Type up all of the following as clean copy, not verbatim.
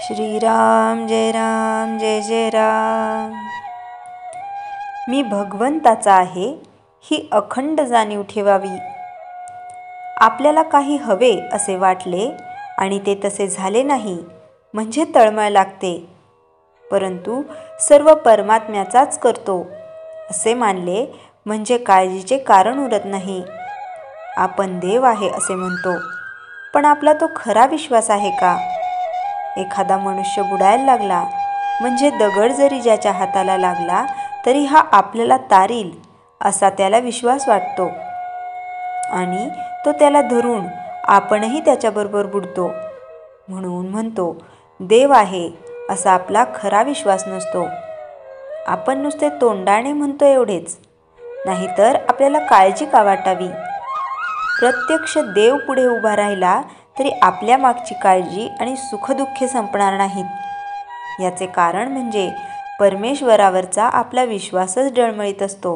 श्रीराम जय राम जय जय राम। मी भगवंताचा आहे ही अखंड जाणीव ठेवावी। आपल्याला काही हवे असे वाटले आणि ते तसे झाले नाही म्हणजे तळमळ लागते, परंतु सर्व परमात्म्याचाच करतो असे मानले म्हणजे काळजीचे कारण उरत नाही। आपण देव आहे असे म्हणतो, पण आपला तो खरा विश्वास आहे का? एखादा मनुष्य बुडायला लागला म्हणजे दगड जरी ज्याच्या हाताला लागला तरी हा आपल्याला तारील असा त्याला विश्वास वाटतो आणि तो त्याला धरून आपणही त्याच्याबरोबर बुडतो। म्हणून म्हणतो देव आहे असा आपला खरा विश्वास नसतो। आपण नुसते तोंडाने म्हणतो एवढेच, नाहीतर आपल्याला काळजी का वाटावी? प्रत्यक्ष देव पुढे उभा राहिला तरी आपल्या मागची काळजी आणि सुखदुःखे संपणार नाहीत। याचे कारण म्हणजे परमेश्वरावरचा आपला विश्वासच डळमळीत असतो।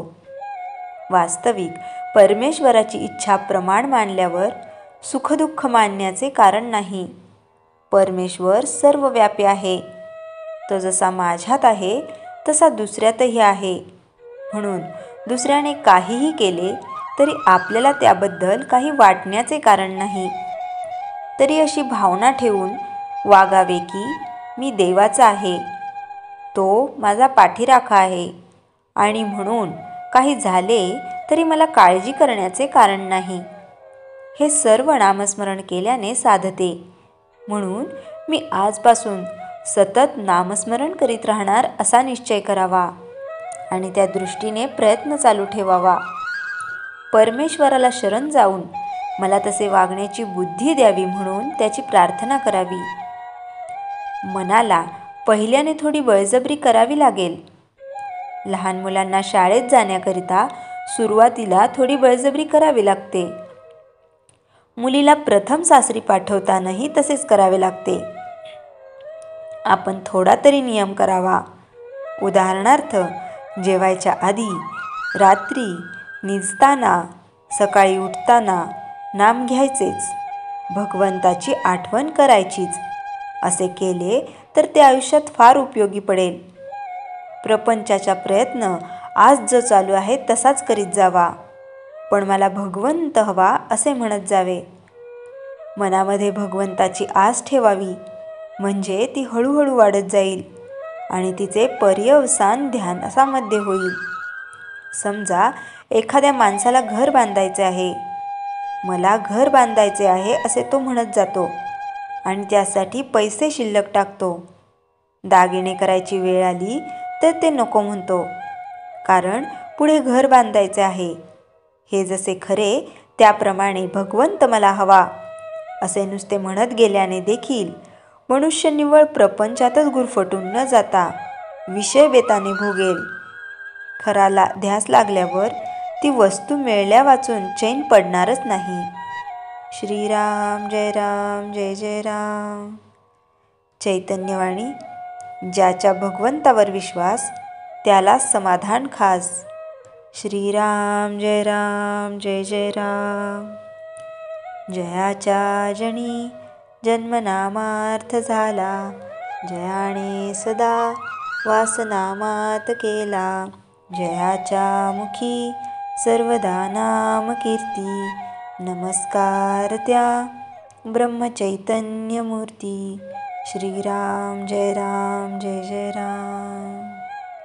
वास्तविक परमेश्वराची इच्छा प्रमाण मानल्यावर सुखदुःख मानण्याचे कारण नाही। परमेश्वर सर्वव्यापी आहे, तो जसा माझ्यात आहे तसा दुसऱ्यातही आहे। म्हणून दुसऱ्याने काहीही केले तरी आपल्याला त्याबद्दल काही वाटण्याचे कारण नाही। तरी अशी भावना ठेवून वागावे की मी देवाचा आहे, तो माझा पाठीराखा आहे आणि म्हणून काही झाले तरी मला काळजी करण्याचे कारण नाही। हे सर्व नामस्मरण केल्याने साधते। म्हणून मी आजपासून सतत नामस्मरण करीत राहणार असा निश्चय करावा आणि त्या दृष्टीने प्रयत्न चालू ठेवावा। परमेश्वराला शरण जाऊन मला तसे वागण्याची बुद्धी द्यावी म्हणून त्याची प्रार्थना करावी। मनाला पहिल्याने थोडी बळजबरी करावी लागेल। लहान मुलांना शाळेत जाण्याकरिता सुरुवातीला थोडी बळजबरी करावी लागते। मुलीला प्रथम सासरी पाठवतानाही तसेच करावे लागते। आपण थोडा तरी नियम करावा। उदाहरणार्थ, जेवायच्या आधी, रात्री, निजताना, सकाळी उठताना नाम घ्यायचेच, भगवंताची आठवण करायचीच। असे केले तर ते आयुष्यात फार उपयोगी पडेल। प्रपंचाचा प्रयत्न आज जो चालू आहे तसाच करीत जावा, पण मला भगवंत हवा असे म्हणत जावे। मनामध्ये भगवंताची आस ठेवावी, म्हणजे ती हळूहळू वाढत जाईल आणि तिचे पर्यवसान ध्यानामध्ये होईल। समजा एखाद्या माणसाला घर बांधायचे आहे, मला घर बांधायचे आहे असे तो म्हणत जातो आणि त्यासाठी पैसे शिल्लक टाकतो। दागिने करायची वेळ आली तर ते नको म्हणतो, कारण पुढे घर बांधायचे आहे। हे जसे खरे त्याप्रमाणे भगवंत मला हवा असे नुसते म्हणत गेल्याने देखील मनुष्य निव्वळ प्रपंचातच गुरफटून न जाता विषय बेताने भोगेल। खरा ध्यास लागल्यावर ती वस्तू मिळल्या वाचून चैन पडणारच नाही। श्रीराम जय राम जय जय राम। चैतन्यवाणी। ज्याच्या भगवंतावर विश्वास त्यालाच समाधान खास। श्रीराम जय राम जय जय राम। जयाच्या जनी जन्मनामार्थ झाला, जयाने सदा वासनामात केला। जयाच्या मुखी सर्वदा नाम कीर्ती, नमस्कार त्या ब्रह्मचैतन्य मूर्ती। श्रीराम जय राम।